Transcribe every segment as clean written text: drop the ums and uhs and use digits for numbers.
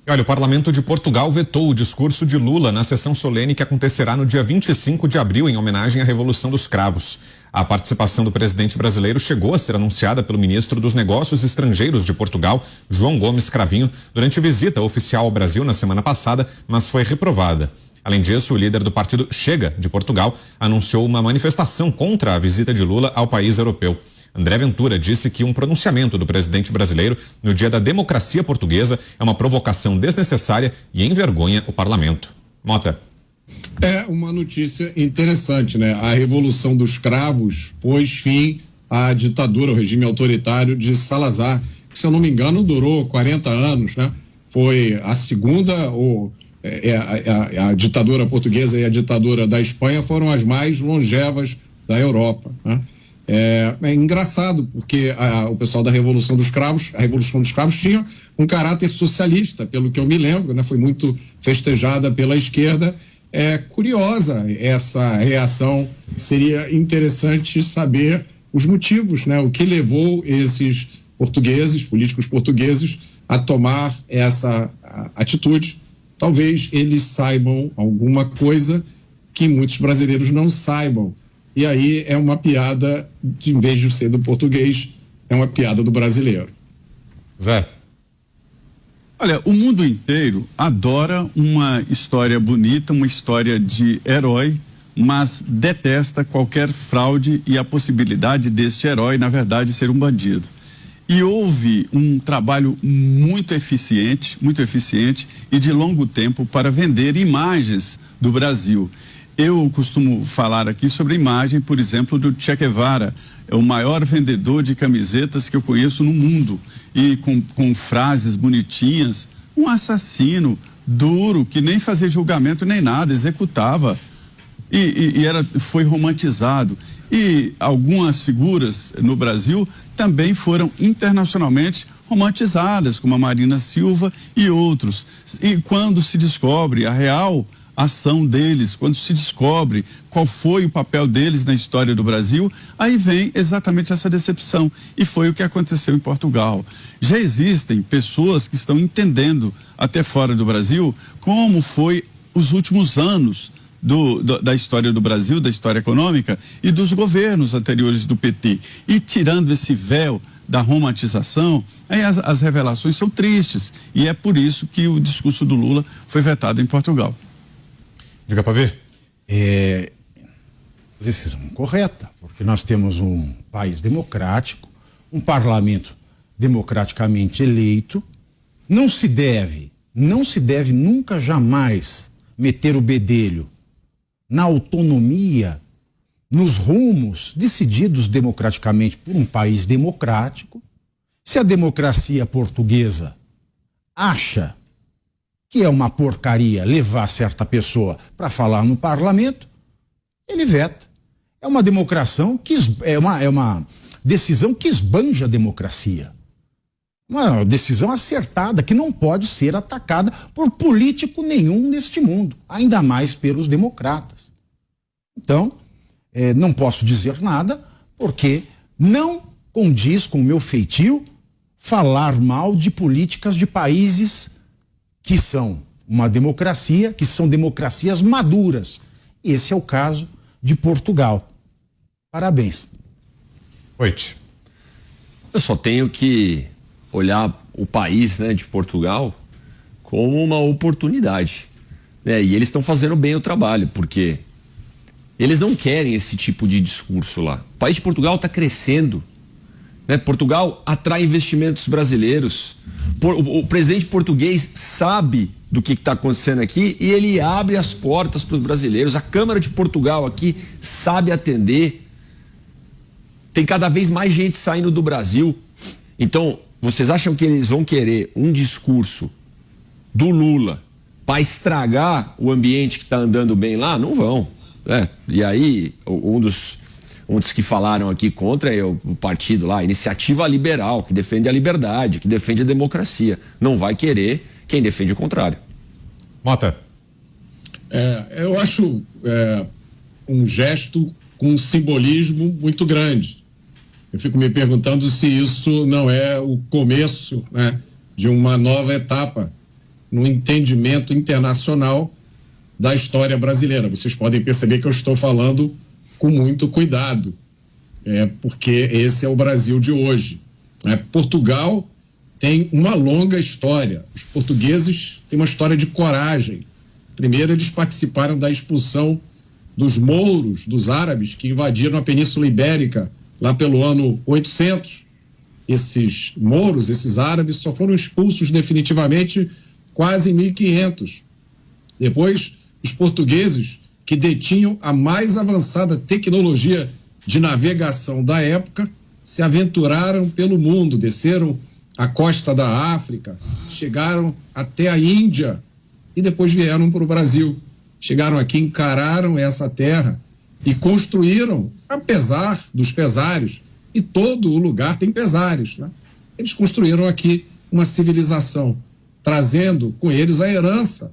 Olha, o Parlamento de Portugal vetou o discurso de Lula na sessão solene que acontecerá no dia 25 de abril, em homenagem à Revolução dos Cravos. A participação do presidente brasileiro chegou a ser anunciada pelo ministro dos Negócios Estrangeiros de Portugal, João Gomes Cravinho, durante visita oficial ao Brasil na semana passada, mas foi reprovada. Além disso, o líder do partido Chega, de Portugal, anunciou uma manifestação contra a visita de Lula ao país europeu. André Ventura disse que um pronunciamento do presidente brasileiro no dia da democracia portuguesa é uma provocação desnecessária e envergonha o parlamento. Mota. É uma notícia interessante, né? A Revolução dos Cravos pôs fim à ditadura, ao regime autoritário de Salazar, que, se eu não me engano, durou 40 anos, né? Foi a segunda, a ditadura portuguesa e a ditadura da Espanha foram as mais longevas da Europa, né? É engraçado, porque o pessoal da Revolução dos Cravos, a Revolução dos Cravos tinha um caráter socialista, pelo que eu me lembro, né? Foi muito festejada pela esquerda. É curiosa essa reação, seria interessante saber os motivos, né? O que levou esses portugueses, políticos portugueses, a tomar essa atitude. Talvez eles saibam alguma coisa que muitos brasileiros não saibam. E aí é uma piada, em vez de ser do português, é uma piada do brasileiro. Zé. Olha, o mundo inteiro adora uma história bonita, uma história de herói, mas detesta qualquer fraude e a possibilidade deste herói, na verdade, ser um bandido. E houve um trabalho muito eficiente e de longo tempo para vender imagens do Brasil. Eu costumo falar aqui sobre a imagem, por exemplo, do Che Guevara, é o maior vendedor de camisetas que eu conheço no mundo, e com frases bonitinhas, um assassino duro, que nem fazia julgamento nem nada, executava, foi romantizado. E algumas figuras no Brasil também foram internacionalmente romantizadas, como a Marina Silva e outros. E quando se descobre a real ação deles, quando se descobre qual foi o papel deles na história do Brasil, aí vem exatamente essa decepção. E foi o que aconteceu em Portugal. Já existem pessoas que estão entendendo, até fora do Brasil, como foi os últimos anos da história do Brasil, da história econômica e dos governos anteriores do PT. E tirando esse véu da romantização, aí as revelações são tristes. E é por isso que o discurso do Lula foi vetado em Portugal. Diga para ver. Decisão correta, porque nós temos um país democrático, um parlamento democraticamente eleito. Não se deve nunca jamais meter o bedelho na autonomia, nos rumos decididos democraticamente por um país democrático. Se a democracia portuguesa acha que é uma porcaria levar certa pessoa para falar no parlamento, ele veta. É uma democracia é uma decisão que esbanja a democracia. Uma decisão acertada que não pode ser atacada por político nenhum neste mundo, ainda mais pelos democratas. Então, não posso dizer nada, porque não condiz com o meu feitio falar mal de políticas de países que são uma democracia, que são democracias maduras. Esse é o caso de Portugal. Parabéns. Oito. Eu só tenho que olhar o país, né, de Portugal como uma oportunidade, né? E eles estão fazendo bem o trabalho, porque eles não querem esse tipo de discurso lá. O país de Portugal está crescendo, né? Portugal atrai investimentos brasileiros. O presidente português sabe do que está acontecendo aqui e ele abre as portas para os brasileiros. A Câmara de Portugal aqui sabe atender. Tem cada vez mais gente saindo do Brasil. Então, vocês acham que eles vão querer um discurso do Lula para estragar o ambiente que está andando bem lá? Não vão, né? E aí, um dos que falaram aqui contra é o partido lá, Iniciativa Liberal, que defende a liberdade, que defende a democracia. Não vai querer quem defende o contrário. Mota. Eu acho um gesto com um simbolismo muito grande. Eu fico me perguntando se isso não é o começo, né, de uma nova etapa. no entendimento internacional da história brasileira. Vocês podem perceber que eu estou falando com muito cuidado, porque esse é o Brasil de hoje. Portugal tem uma longa história. Os portugueses têm uma história de coragem. Primeiro, eles participaram da expulsão dos mouros, dos árabes, que invadiram a Península Ibérica lá pelo ano 800. Esses mouros, esses árabes, só foram expulsos definitivamente quase em 1500. Depois, os portugueses, que detinham a mais avançada tecnologia de navegação da época, se aventuraram pelo mundo, desceram a costa da África, chegaram até a Índia e depois vieram para o Brasil. Chegaram aqui, encararam essa terra e construíram, apesar dos pesares, e todo o lugar tem pesares, né? Eles construíram aqui uma civilização, trazendo com eles a herança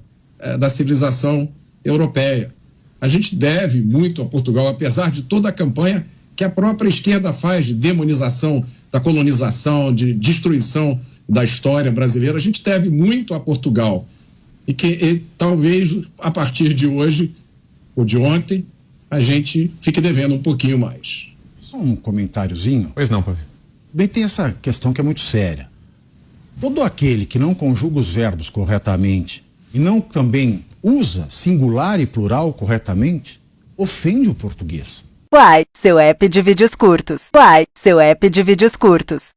da civilização europeia. A gente deve muito a Portugal, apesar de toda a campanha que a própria esquerda faz de demonização da colonização, de destruição da história brasileira. A gente deve muito a Portugal. E talvez, a partir de hoje, ou de ontem, a gente fique devendo um pouquinho mais. Só um comentáriozinho. Pois não, Pavê. Bem, tem essa questão que é muito séria. Todo aquele que não conjuga os verbos corretamente e não também usa singular e plural corretamente, ofende o português. Uai, seu app de vídeos curtos. Uai, seu app de vídeos curtos.